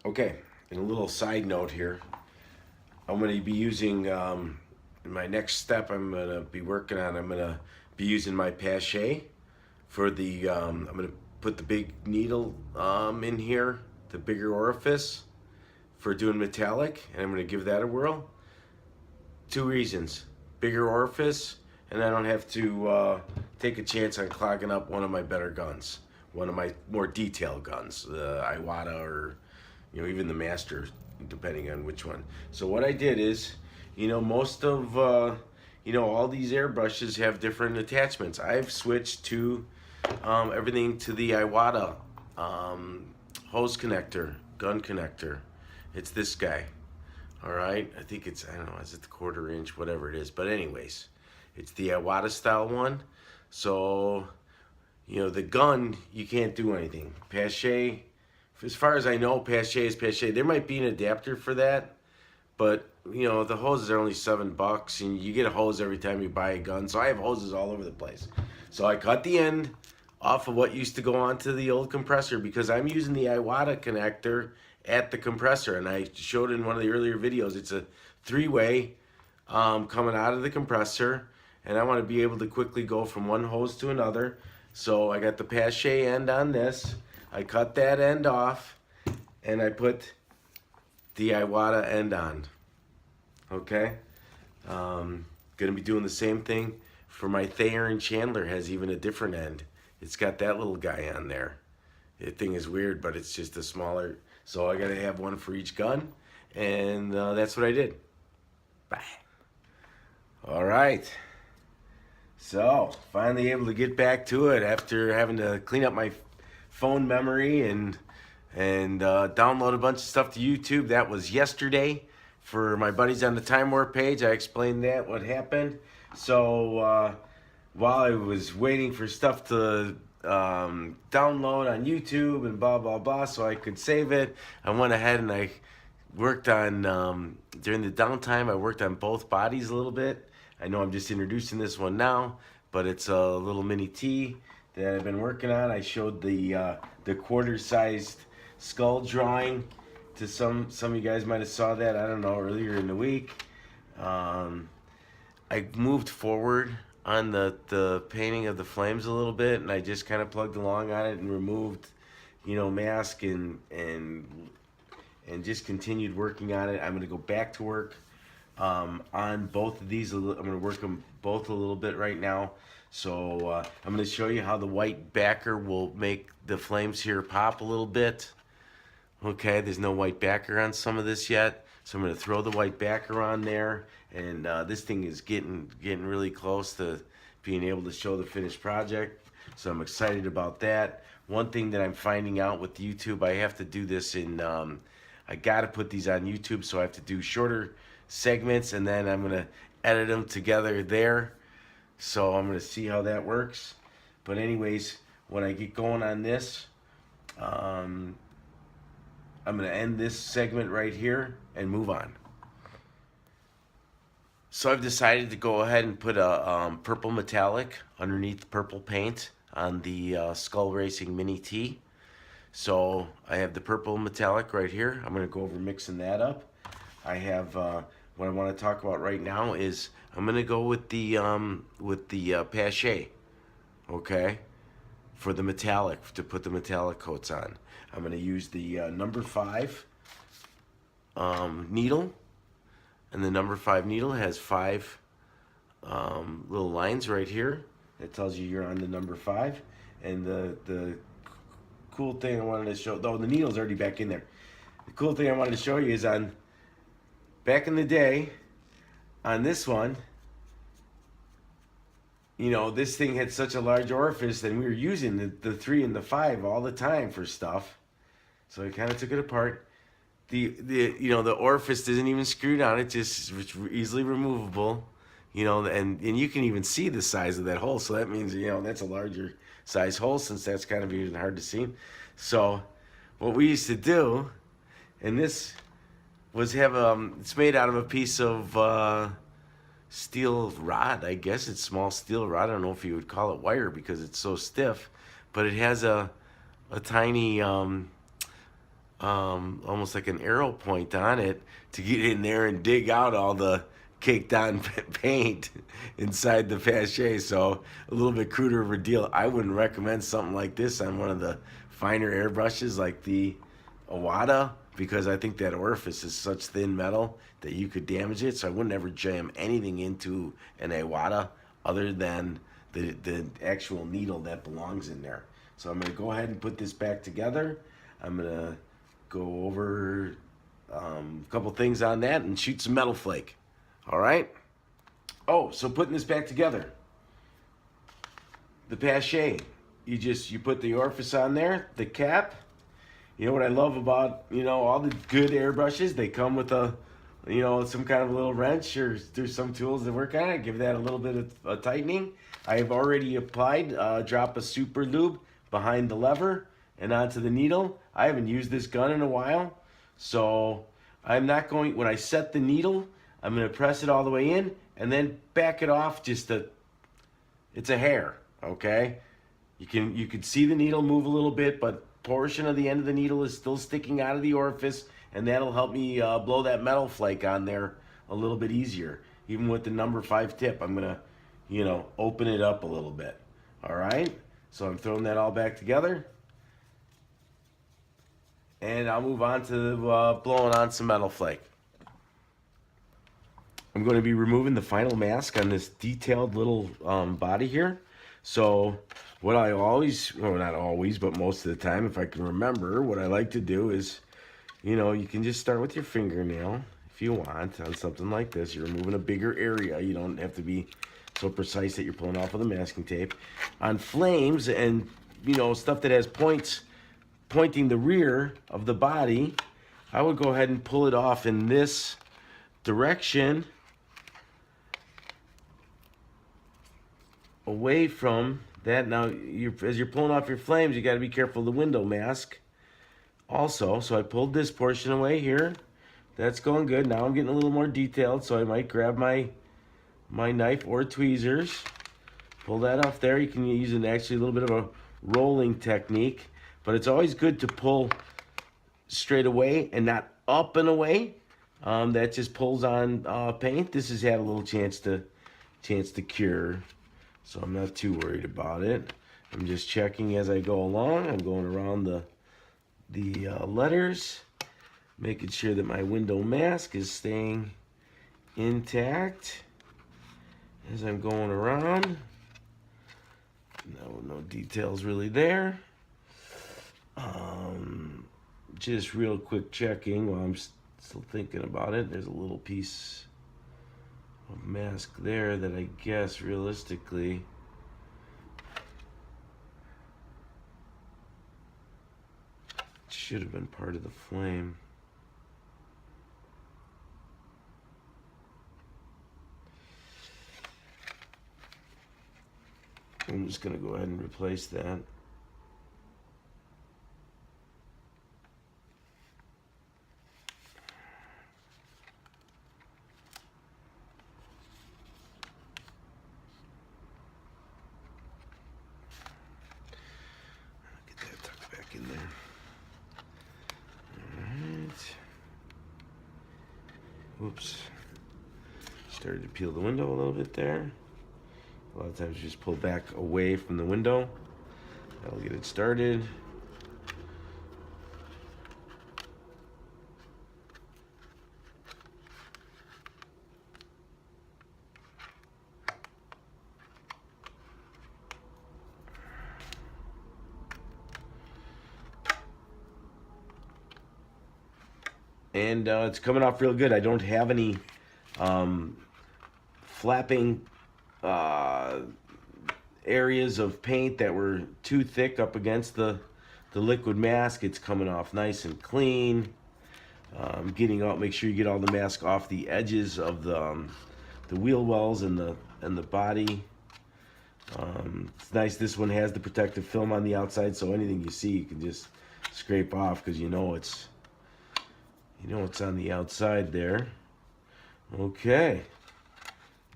Okay, and a little side note here. I'm going to be using, in my next step, I'm going to be working on, I'm going to be using my Pache for the, I'm going to put the big needle in here, the bigger orifice for doing metallic, and I'm going to give that a whirl. Two reasons: bigger orifice, and I don't have to take a chance on clogging up one of my better guns, one of my more detailed guns, the Iwata or even the Master, depending on which one. So what I did is, most of all these airbrushes have different attachments. I've switched to everything to the Iwata hose connector, gun connector. It's this guy. All right, I think it's, I don't know, is it the 1/4 inch, whatever it is. But anyways, it's the Iwata style one. So, the gun, you can't do anything. Pache, as far as I know, Pache is Pache. There might be an adapter for that, but the hoses are only $7, and you get a hose every time you buy a gun. So I have hoses all over the place. So I cut the end off of what used to go onto the old compressor because I'm using the Iwata connector at the compressor, and I showed in one of the earlier videos. It's a 3-way coming out of the compressor, and I want to be able to quickly go from one hose to another. So I got the Pache end on this. I cut that end off, and I put the Iwata end on. Okay, gonna be doing the same thing for my Thayer and Chandler. Has even a different end. It's got that little guy on there. The thing is weird, but it's just a smaller. So I gotta have one for each gun, and that's what I did. Bye. All right. So finally able to get back to it after having to clean up my phone memory and download a bunch of stuff to YouTube. That was yesterday. For my buddies on the Time Warp page, I explained what happened. So while I was waiting for stuff to download on YouTube and blah blah blah, so I could save it, I went ahead and I worked on during the downtime. I worked on both bodies a little bit. I know I'm just introducing this one now, but it's a little mini T that I've been working on. I showed the quarter-sized skull drawing to some of you guys might have saw that, I don't know, earlier in the week. I moved forward on the painting of the flames a little bit, and I just kind of plugged along on it and removed, mask and just continued working on it. I'm going to go back to work on both of these. I'm going to work them both a little bit right now. So I'm going to show you how the white backer will make the flames here pop a little bit. Okay, there's no white backer on some of this yet, so I'm going to throw the white backer on there, and this thing is getting really close to being able to show the finished project, so I'm excited about that. One thing that I'm finding out with YouTube, I have to do this in, I got to put these on YouTube, so I have to do shorter segments, and then I'm going to edit them together there, so I'm going to see how that works. But anyways, when I get going on this, I'm going to end this segment right here and move on. So I've decided to go ahead and put a purple metallic underneath purple paint on the Skull Racing Mini T. So I have the purple metallic right here. I'm going to go over mixing that up. I have what I want to talk about right now is I'm going to go with the Pache, okay, for the metallic, to put the metallic coats on. I'm going to use the number 5 needle, and the number 5 needle has 5 little lines right here that tells you you're on the number 5. And the cool thing I wanted to show, though the needle's already back in there. The cool thing I wanted to show you is back in the day, on this one, this thing had such a large orifice that we were using the 3 and the 5 all the time for stuff. So I kind of took it apart. The orifice isn't even screwed on. It's easily removable. And you can even see the size of that hole. So that means, that's a larger size hole, since that's kind of even hard to see. So what we used to do, and this was it's made out of a piece of steel rod. I guess it's small steel rod. I don't know if you would call it wire because it's so stiff, but it has a tiny almost like an arrow point on it to get in there and dig out all the caked on paint inside the Pache. So a little bit cruder of a deal. I wouldn't recommend something like this on one of the finer airbrushes like the Iwata, because I think that orifice is such thin metal that you could damage it. So I wouldn't ever jam anything into an Iwata other than the actual needle that belongs in there. So I'm going to go ahead and put this back together. I'm going to go over a couple things on that and shoot some metal flake. All right. Oh, so putting this back together. The Pache, you put the orifice on there, the cap. You know what I love about, all the good airbrushes? They come with some kind of a little wrench, or there's some tools that work on it. Give that a little bit of a tightening. I have already applied drop of super lube behind the lever and onto the needle. I haven't used this gun in a while, so I'm not going, when I set the needle, I'm going to press it all the way in and then back it off it's a hair, okay? You can see the needle move a little bit, but portion of the end of the needle is still sticking out of the orifice, and that'll help me blow that metal flake on there a little bit easier. Even with the number 5 tip, I'm going to, open it up a little bit. All right? So I'm throwing that all back together. And I'll move on to blowing on some metal flake. I'm going to be removing the final mask on this detailed little body here. So what I always, well, not always, but most of the time, if I can remember, what I like to do is, you can just start with your fingernail if you want on something like this. You're removing a bigger area. You don't have to be so precise that you're pulling off with a masking tape. On flames and, stuff that has points pointing the rear of the body, I would go ahead and pull it off in this direction away from that. Now, as you're pulling off your flames, you got to be careful of the window mask also. So I pulled this portion away here. That's going good. Now I'm getting a little more detailed, so I might grab my knife or tweezers, pull that off there. You can use actually a little bit of a rolling technique, but it's always good to pull straight away and not up and away. That just pulls on paint. This has had a little chance to cure, so I'm not too worried about it. I'm just checking as I go along. I'm going around the letters, making sure that my window mask is staying intact as I'm going around. No details really there. Just real quick checking while I'm still thinking about it. There's a little piece of mask there that I guess realistically should have been part of the flame. I'm just going to go ahead and replace that. Get that tucked back in there. All right. Whoops. Started to peel the window a little bit there. A lot of times you just pull back away from the window. That'll get it started. And it's coming off real good. I don't have any flapping areas of paint that were too thick up against the liquid mask. It's coming off nice and clean. Getting out, make sure you get all the mask off the edges of the wheel wells and the body. It's nice. This one has the protective film on the outside, so anything you see you can just scrape off because it's on the outside there. Okay.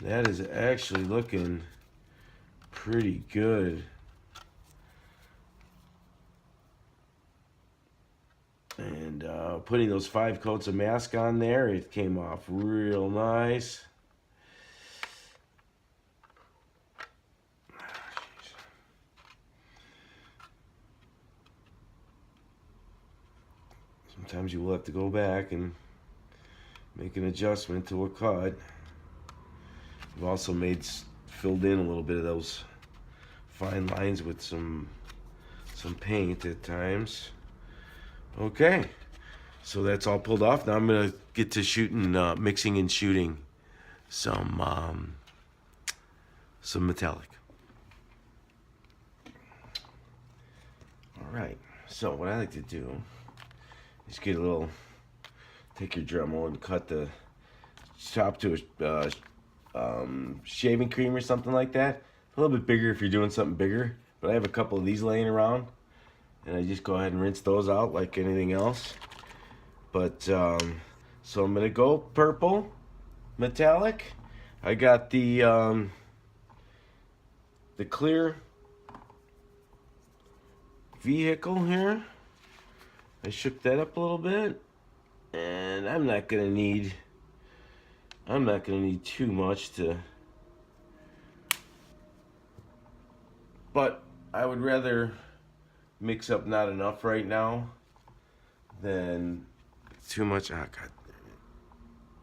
That is actually looking pretty good. And And putting those 5 coats of mask on there, it came off real nice. Sometimes you will have to go back and make an adjustment to a cut. I've also filled in a little bit of those fine lines with some paint at times. Okay, so that's all pulled off. Now I'm gonna get to shooting, mixing and shooting some metallic. All right, so what I like to do is get take your Dremel and chop to a shaving cream or something like that. A little bit bigger if you're doing something bigger, but I have a couple of these laying around, and I just go ahead and rinse those out like anything else. But so I'm gonna go purple metallic. I got the clear vehicle here. I shook that up a little bit, and I'm not gonna need too much to, but I would rather mix up not enough right now than too much. Oh God,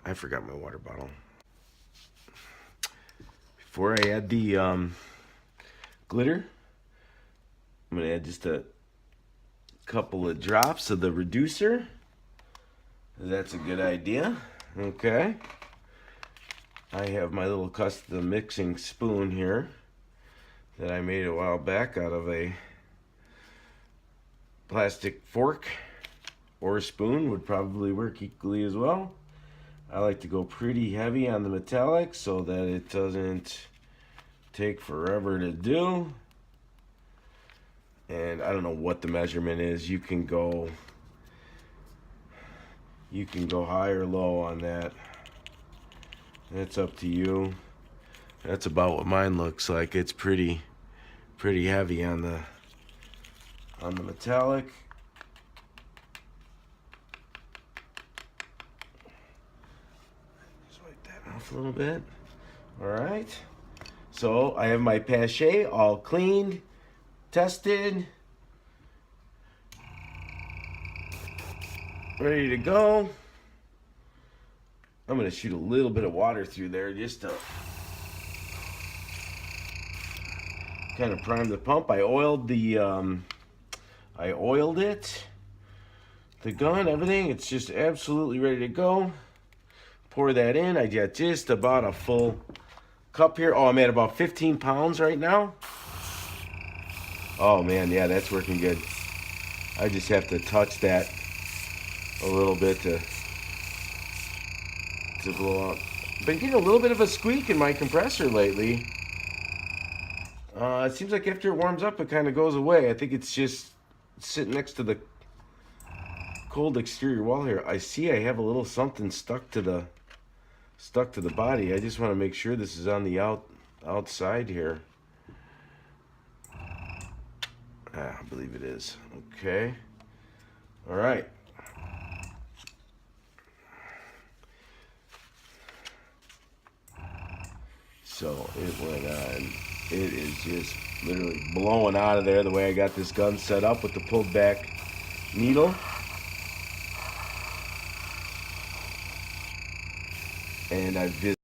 I forgot my water bottle. Before I add the glitter, I'm gonna add just a couple of drops of the reducer. That's a good idea. Okay. I have my little custom mixing spoon here that I made a while back out of a plastic fork, or a spoon would probably work equally as well. I like to go pretty heavy on the metallic so that it doesn't take forever to do. And I don't know what the measurement is. You can go high or low on that. That's up to you. That's about what mine looks like. It's pretty heavy on the metallic. Just wipe that off a little bit. All right. So I have my Pache all cleaned, tested, ready to go. I'm gonna shoot a little bit of water through there just to kind of prime the pump. I oiled it, the gun, everything. It's just absolutely ready to go. Pour that in. I got just about a full cup here. Oh, I'm at about 15 pounds right now. Oh man, yeah, that's working good. I just have to touch that a little bit to blow out. Been getting a little bit of a squeak in my compressor lately. It seems like after it warms up, it kind of goes away. I think it's just sitting next to the cold exterior wall here. I see I have a little something stuck to the body. I just want to make sure this is on the outside here. I believe it is. Okay. All right. So it went on. It is just literally blowing out of there the way I got this gun set up with the pulled back needle. And I've